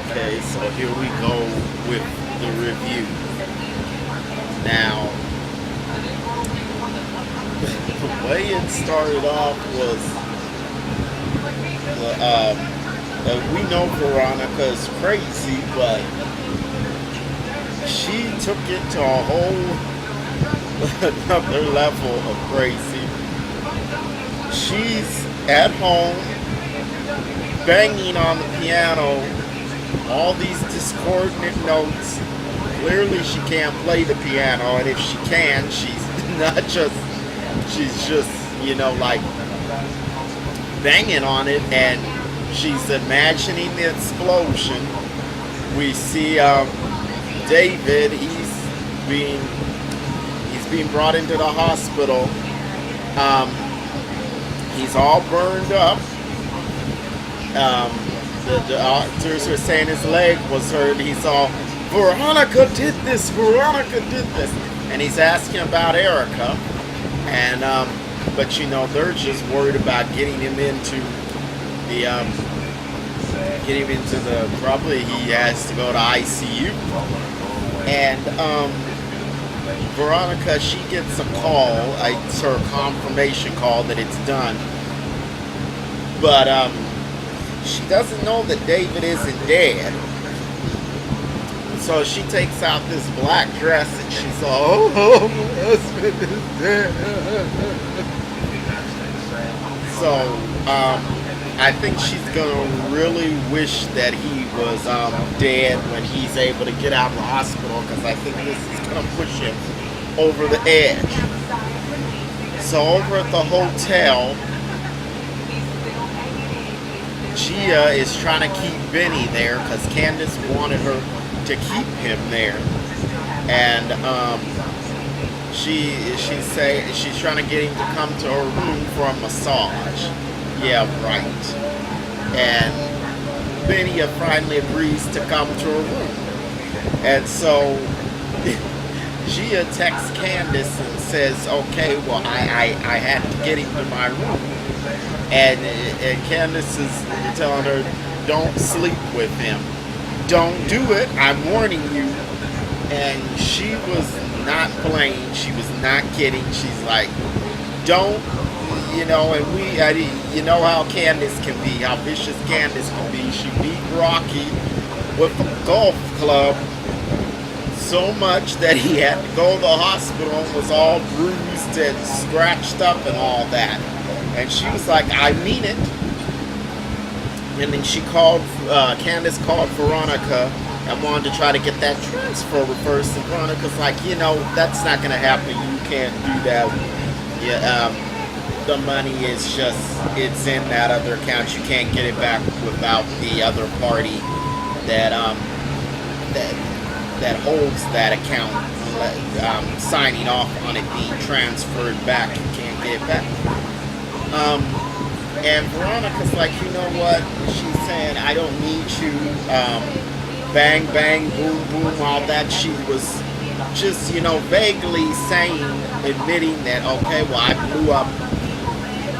Okay, so here we go with the review. Now, the way it started off was, we know Veronica is crazy, but she took it to a whole another level of crazy. She's at home banging on the piano, all these discordant notes. Clearly she can't play the piano, and if she can, she's just, like banging on it, and she's imagining the explosion. We see David, he's being brought into the hospital. He's all burned up. The doctors are saying his leg was hurt. He's all, Veronica did this, Veronica did this. And he's asking about Erica. And, but they're just worried about getting him into probably he has to go to ICU. And, Veronica, she gets a call. It's her confirmation call that it's done. But, she doesn't know that David isn't dead. So she takes out this black dress and she's all, oh, my husband is dead. So, I think she's gonna really wish that he was dead when he's able to get out of the hospital, because I think this is gonna push him over the edge. So over at the hotel, Gia is trying to keep Benny there because Candace wanted her to keep him there, and she's trying to get him to come to her room for a massage. Yeah, right. And Benny finally agrees to come to her room, and so Gia texts Candace and says, "Okay, well, I had to get him to my room." And Candace is telling her, don't sleep with him. Don't do it. I'm warning you. And she was not playing. She was not kidding. She's like, don't, and you know how Candace can be, how vicious Candace can be. She beat Rocky with a golf club so much that he had to go to the hospital and was all bruised and scratched up and all that. And she was like, I mean it. And then Candace called Veronica and wanted to try to get that transfer reversed. And Veronica's like, that's not going to happen. You can't do that. Yeah, the money is it's in that other account. You can't get it back without the other party that holds that account signing off on it being transferred back. You can't get it back. And Veronica's like, you know what? She's saying, I don't need you. Bang, bang, boom, boom, all that. She was just, vaguely saying, admitting that, okay, well,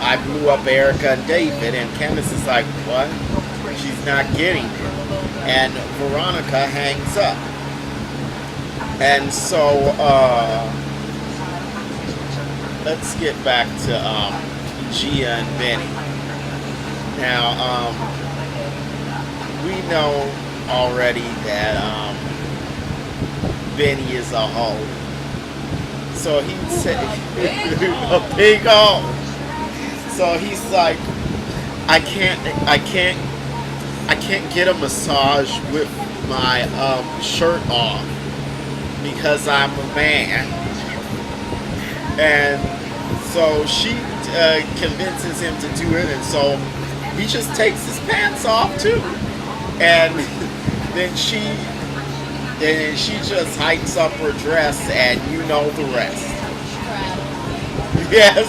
I blew up Erica and David. And Candace is like, what? She's not getting it. And Veronica hangs up. And so, let's get back to, Gia and Benny. Now, we know already that Benny is a hoe. So he said a big hoe. So he's like, I can't get a massage with my shirt off because I'm a man. And so she convinces him to do it, and so he just takes his pants off too, and then she just hikes up her dress, and you know the rest. Yes.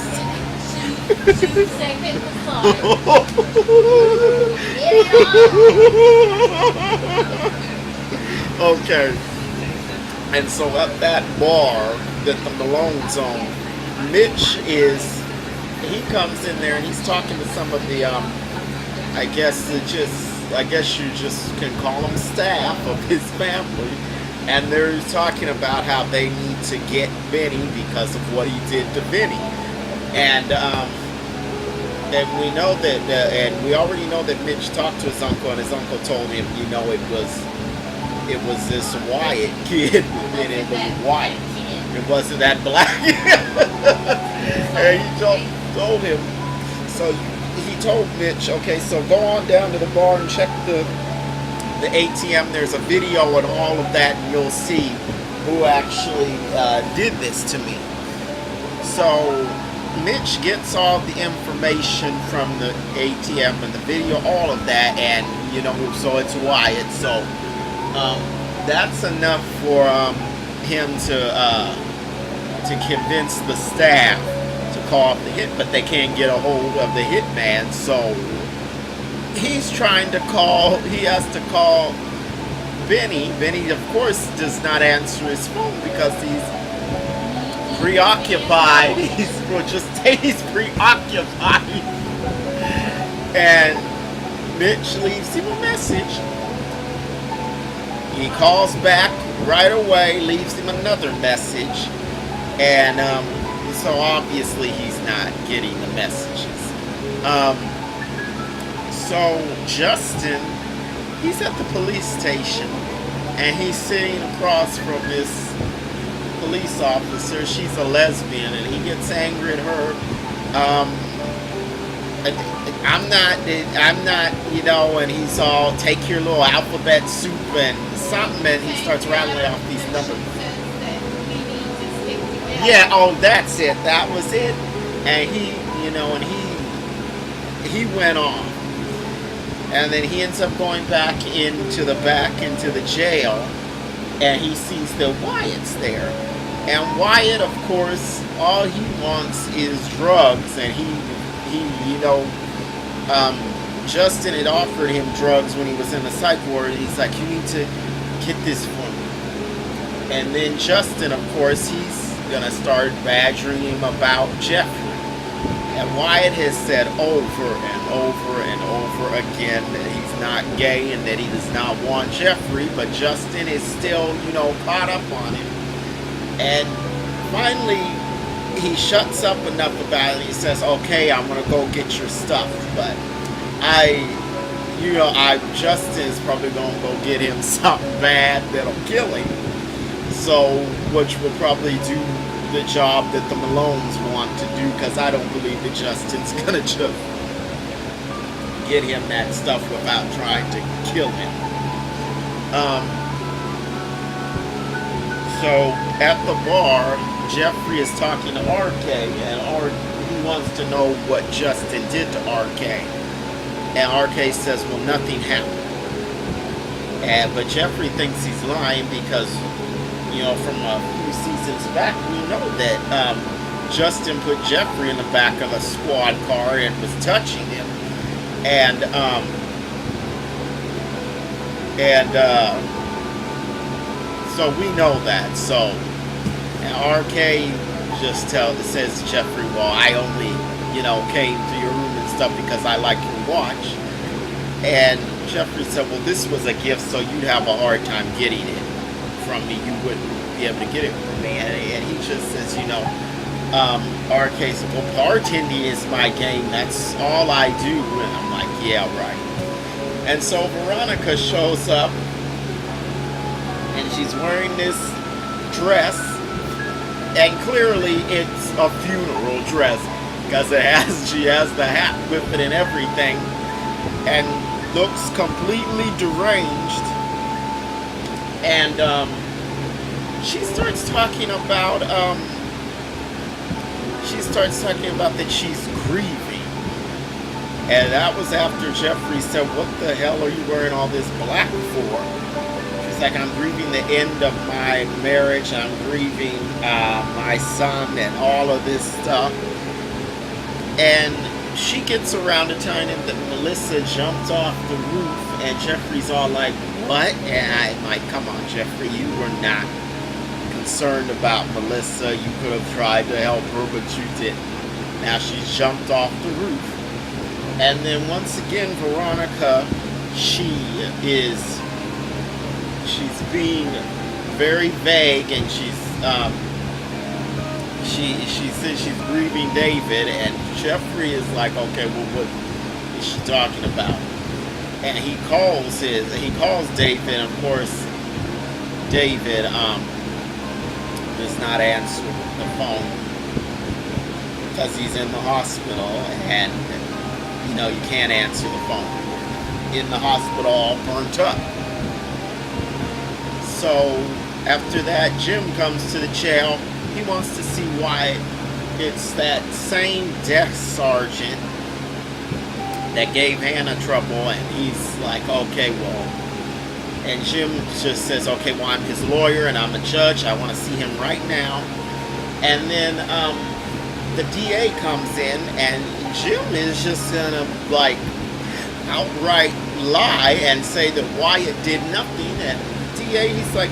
Okay. And so at that bar that the Malone's on, Mitch he comes in there and he's talking to some of the, I guess, just I guess you just can call them staff of his family, and they're talking about how they need to get Benny because of what he did to Benny. And we know that, and we already know that Mitch talked to his uncle, and his uncle told him, it was this Wyatt kid, and it was Wyatt. It wasn't that black. And he told him. So he told Mitch, okay, so go on down to the bar and check the ATM. There's a video and all of that, and you'll see who actually did this to me. So Mitch gets all the information from the ATM and the video, all of that, and so it's Wyatt. So that's enough for him to convince the staff to call up the hit, but they can't get a hold of the hitman. So he's trying to call. He has to call Benny. Benny, of course, does not answer his phone because he's preoccupied. He's preoccupied. And Mitch leaves him a message. He calls back right away, leaves him another message, and so obviously he's not getting the messages. So Justin, he's at the police station, and he's sitting across from this police officer. She's a lesbian, and he gets angry at her. I'm not, and he's all, take your little alphabet soup and something, and he starts rattling off these numbers. Yeah, oh, that's it. That was it. And he went off. And then he ends up going back into the jail, and he sees that Wyatt's there. And Wyatt, of course, all he wants is drugs, and Justin had offered him drugs when he was in the psych ward. He's like, you need to get this for me. And then Justin, of course, he's gonna start badgering him about Jeffrey. And Wyatt has said over and over and over again that he's not gay and that he does not want Jeffrey, but Justin is still, caught up on him. And finally, he shuts up enough about it. He says, okay, I'm going to go get your stuff. But Justin's probably going to go get him something bad that'll kill him. So, which will probably do the job that the Malones want to do, because I don't believe that Justin's going to just get him that stuff without trying to kill him. So, at the bar, Jeffrey is talking to RK, and he wants to know what Justin did to RK. And RK says, well, nothing happened. But Jeffrey thinks he's lying because, from a few seasons back, we know that Justin put Jeffrey in the back of a squad car and was touching him. And so we know that. So, and RK just says to Jeffrey, well, I only, came to your room and stuff because I like your watch. And Jeffrey said, well, this was a gift, so you'd have a hard time getting it from me. You wouldn't be able to get it from me. And he just says, RK said, well, bartending is my game. That's all I do. And I'm like, yeah, right. And so Veronica shows up, and she's wearing this dress, and clearly it's a funeral dress because she has the hat with it and everything, and looks completely deranged. And she starts talking about that she's grieving, and that was after Jeffrey said, "What the hell are you wearing all this black for?" Like, I'm grieving the end of my marriage, I'm grieving my son and all of this stuff. And she gets around to telling him that Melissa jumped off the roof, and Jeffrey's all like, what? And I'm like, come on, Jeffrey, you were not concerned about Melissa. You could have tried to help her, but you didn't. Now she's jumped off the roof. And then once again, Veronica she's being very vague, and she says she's grieving David, and Jeffrey is like, okay, well, what is she talking about? And he calls David, and of course David does not answer the phone because he's in the hospital, and you can't answer the phone in the hospital, all burnt up. So after that, Jim comes to the jail. He wants to see why it's that same desk sergeant that gave Hannah trouble, and he's like, okay, well, and Jim just says, okay, well, I'm his lawyer and I'm a judge, I want to see him right now. And then the DA comes in, and Jim is just gonna like outright lie and say that Wyatt did nothing. And DA, he's like,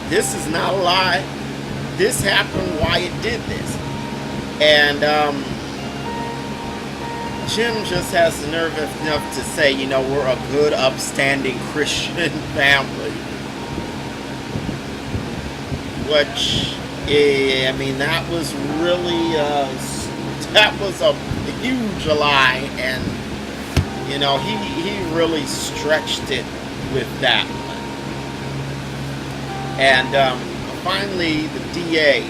this is not a lie, this happened, Wyatt did this. And Jim just has the nerve enough to say, we're a good, upstanding Christian family. Which, that was really, that was a huge lie. And, he really stretched it with that one. And finally, the DA,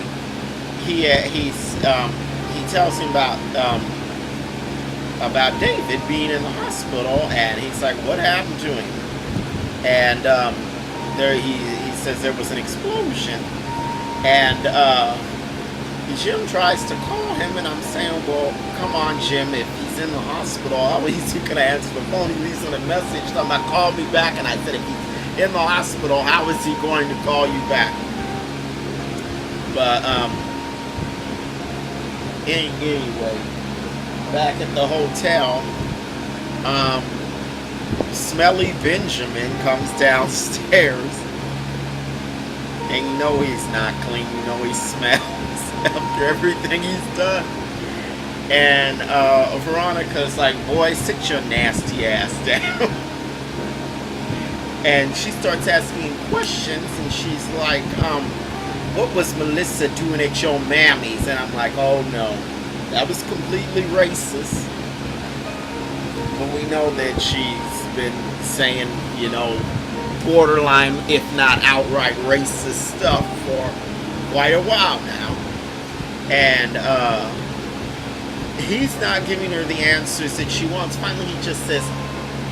he tells him about David being in the hospital, and he's like, what happened to him? And he says there was an explosion, and Jim tries to call him, and I'm saying, well, come on, Jim, if he's in the hospital, how is he going to answer the phone? He leaves him a message, so I'm like, call me back. And I said, if he's in the hospital, how is he going to call you back? But anyway, back at the hotel, Smelly Benjamin comes downstairs, and he's not clean, he smells after everything he's done. And Veronica's like, boy, sit your nasty ass down. And she starts asking questions, and she's like, what was Melissa doing at your mammy's? And I'm like, oh no, that was completely racist. But we know that she's been saying, borderline, if not outright racist stuff for quite a while now. And he's not giving her the answers that she wants. Finally, he just says,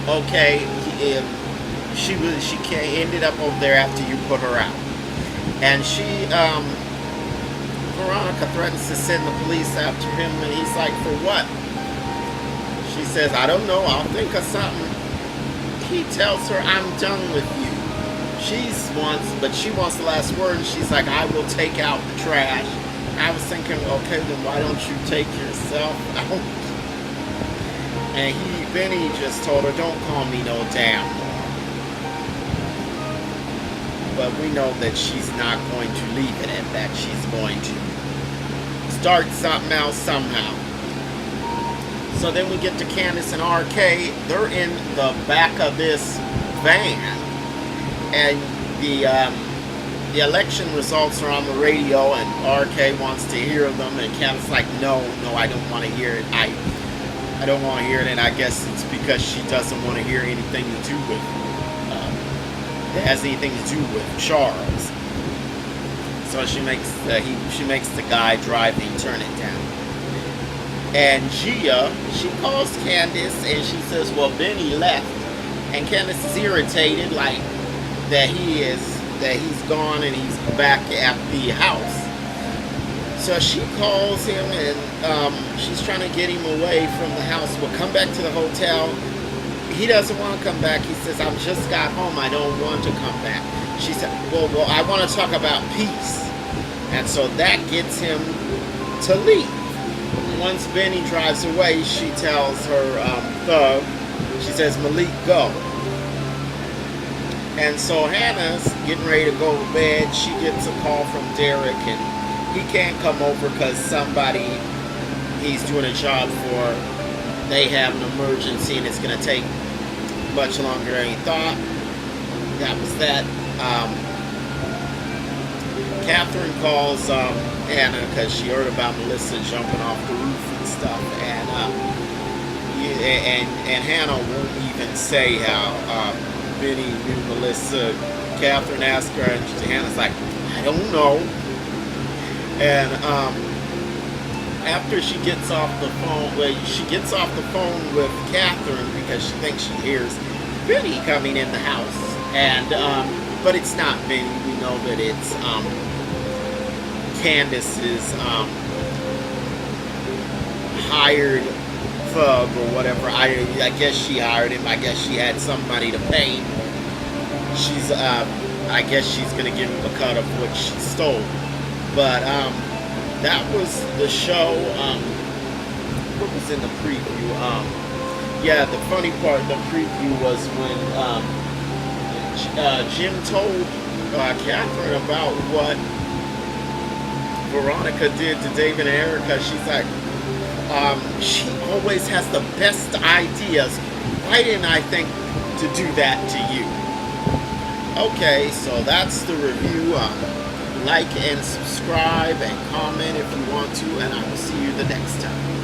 okay, she ended up over there after you put her out. And Veronica threatens to send the police after him, and he's like, for what? She says, I don't know, I'll think of something. He tells her, I'm done with you. She wants the last word, and she's like, I will take out the trash. I was thinking, okay, then why don't you take yourself out? And then he just told her, don't call me no damn more. But we know that she's not going to leave it at that. She's going to start something else somehow. So then we get to Candace and RK. They're in the back of this van, and the election results are on the radio, and RK wants to hear them, and Candace's like, no, I don't want to hear it. I don't want to hear it, and I guess it's because she doesn't want to hear anything to do with that has anything to do with Charles. So she makes the guy driving turn it down. And Gia, she calls Candace, and she says, well, Benny left. And Candace is irritated, like that he's gone and he's back at the house. So she calls him, and she's trying to get him away from the house. Well, come back to the hotel. He doesn't want to come back. He says, I just got home, I don't want to come back. She said, well, I want to talk about peace. And so that gets him to leave. Once Benny drives away, she tells her thug, she says, Malik, go. And so Hannah's getting ready to go to bed. She gets a call from Derek, and he can't come over because somebody he's doing a job for, they have an emergency, and it's going to take much longer than he thought. That was that. Catherine calls Hannah because she heard about Melissa jumping off the roof and stuff, and Hannah won't even say how Benny knew Melissa. Catherine asked her, and Hannah's like, I don't know. And after she gets off the phone, she gets off the phone with Catherine because she thinks she hears Benny coming in the house, and but it's not Benny. We know that it's Candace's hired thug or whatever. I guess she hired him. I guess she had somebody to pay him. She's I guess she's gonna give him a cut of what she stole. But that was the show. What was in the preview? Yeah, the funny part of the preview was when Jim told Catherine about what Veronica did to David and Erica. She's like, she always has the best ideas. Why didn't I think to do that to you? Okay, so that's the review. Like and subscribe and comment if you want to, and I will see you the next time.